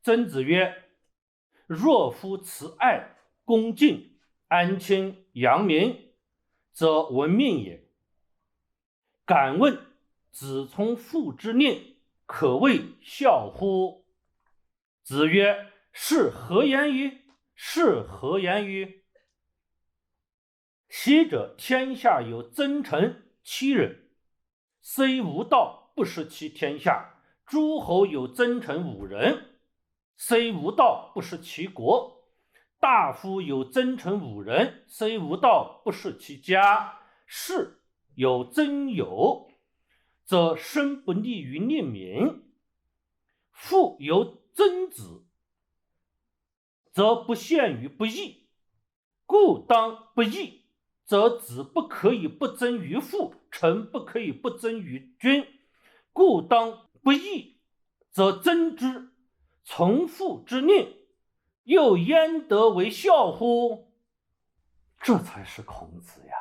曾子曰：若夫慈爱、恭敬、安亲、扬民，则闻命也。敢问子从父之令，可谓孝乎？子曰：是何言于？是何言于？昔者天下有曾臣7人，虽无道，不食其天下；诸侯有曾臣5人，虽无道，不食其国；大夫有曾臣5人，虽无道，不食其家；士有曾友，则身不利于令民；父有曾子，则不陷于不义。故当不义，则子不可以不争于父，臣不可以不争于君。故当不义，则争之。从父之令，又焉得为孝乎？这才是孔子呀！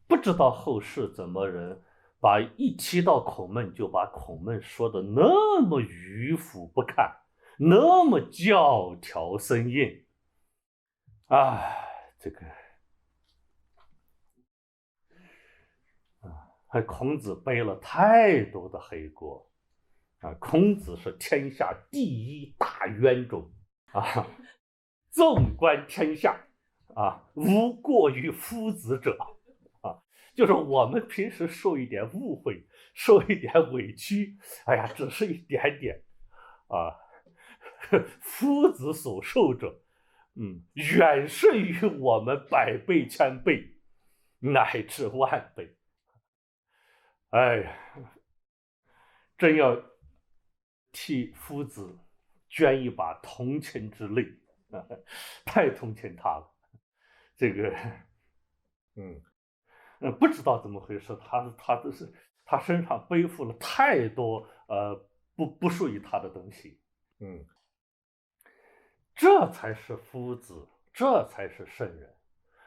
不知道后世怎么人把一提到孔孟就把孔孟说的那么迂腐不堪，那么教条森严。这个孔子背了太多的黑锅孔子是天下第一大冤种纵观天下无过于夫子者就是我们平时受一点误会，受一点委屈，只是一点点夫子所受者远胜于我们100倍、1000倍，乃至万倍。真要替夫子捐一把同情之泪太同情他了。这个不知道怎么回事，他身上背负了太多不属于他的东西。这才是夫子，这才是圣人。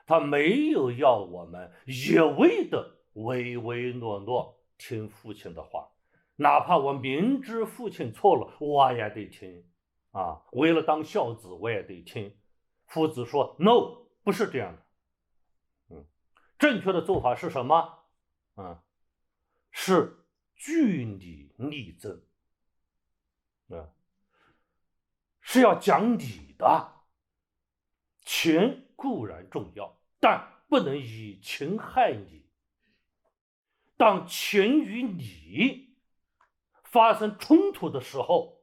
他没有要我们一味的唯唯诺诺听父亲的话，哪怕我明知父亲错了，我也得听为了当孝子我也得听。夫子说 no， 不是这样的。正确的做法是什么？是据理力争是要讲理的。情固然重要，但不能以情害理。当情与理发生冲突的时候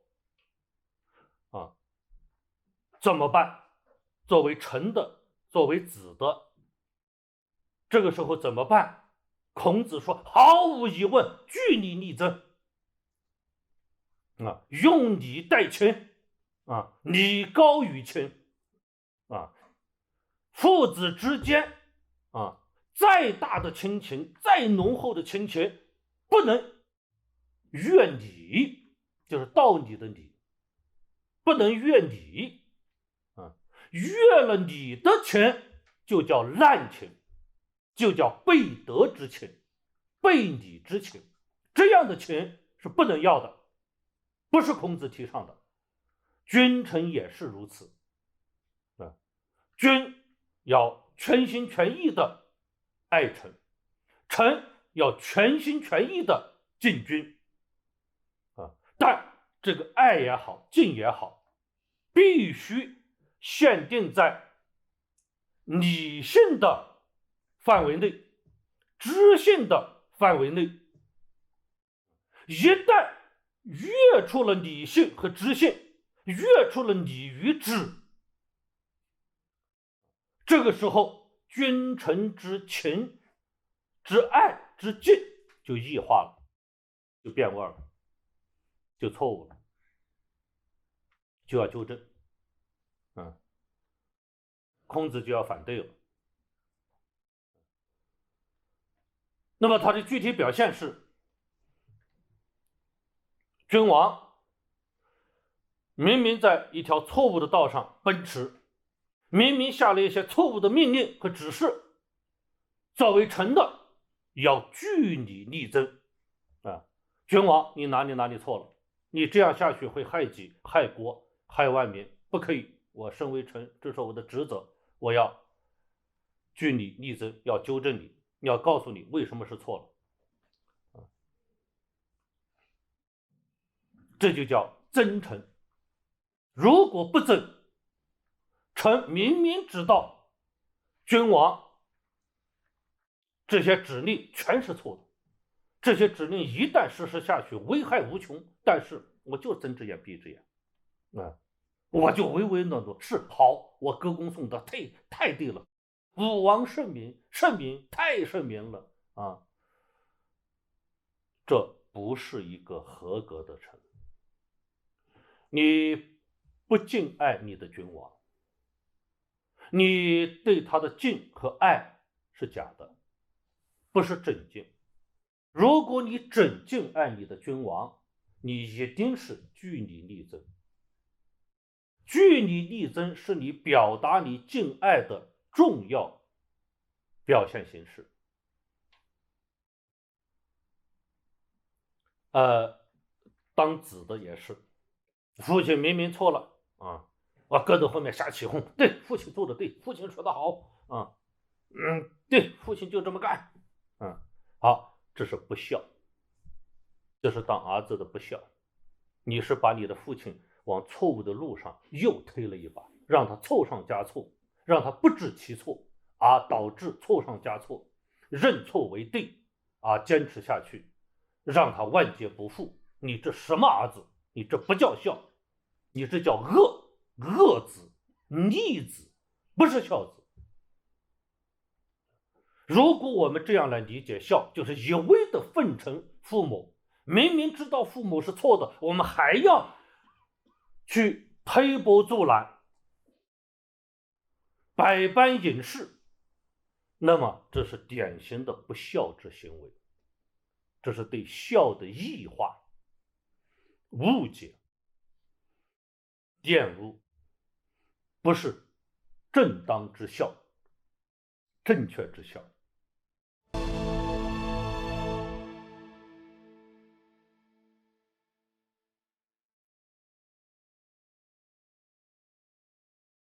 怎么办？作为臣的，作为子的，这个时候怎么办？孔子说毫无疑问，据理力争用理代情理高于情父子之间再大的亲情，再浓厚的亲情，不能越理，就是道理的理，不能越理越了理的情就叫滥情，就叫背德之情，背理之情。这样的情是不能要的，不是孔子提倡的。君臣也是如此君要全心全意的爱臣，臣要全心全意的敬君但这个爱也好，敬也好，必须限定在理性的范围内，知性的范围内。一旦越出了理性和知性，越出了理与智，这个时候君臣之情、之爱、之敬就异化了，就变味了，就错误了，就要纠正孔子就要反对了。那么他的具体表现是，君王明明在一条错误的道上奔驰，明明下了一些错误的命令和指示，作为臣的要据理力争君王你哪里错了你这样下去会害己、害国、害万民，不可以。我身为臣，这是我的职责，我要据理力争，要纠正你，要告诉你为什么是错了。这就叫真诚。如果不争，臣明明知道君王这些指令全是错的，这些指令一旦实施下去，危害无穷，但是我就睁只眼闭只眼，我就唯唯诺诺，是好，我歌功颂德，太对了，武王圣明，圣明太圣明了啊！这不是一个合格的臣。你不敬爱你的君王，你对他的敬和爱是假的，不是真敬。如果你真敬爱你的君王，你一定是据理力争。据理力争是你表达你敬爱的重要表现形式。当子的也是，父亲明明错了啊，我搁在后面瞎起哄，对，父亲做的对，父亲说的好啊，对，父亲就这么干，好，这是不孝，这是当儿子的不孝，你是把你的父亲往错误的路上又推了一把，让他错上加错，让他不知其错，而导致错上加错，认错为对，坚持下去，让他万劫不复。你这什么儿子？你这不叫孝，你这叫恶子、逆子，不是孝子。如果我们这样来理解孝，就是一味的奉承父母，明明知道父母是错的，我们还要去推波助澜，百般隐饰，那么这是典型的不孝之行为，这是对孝的异化、误解、玷污，不是正当之孝、正确之孝。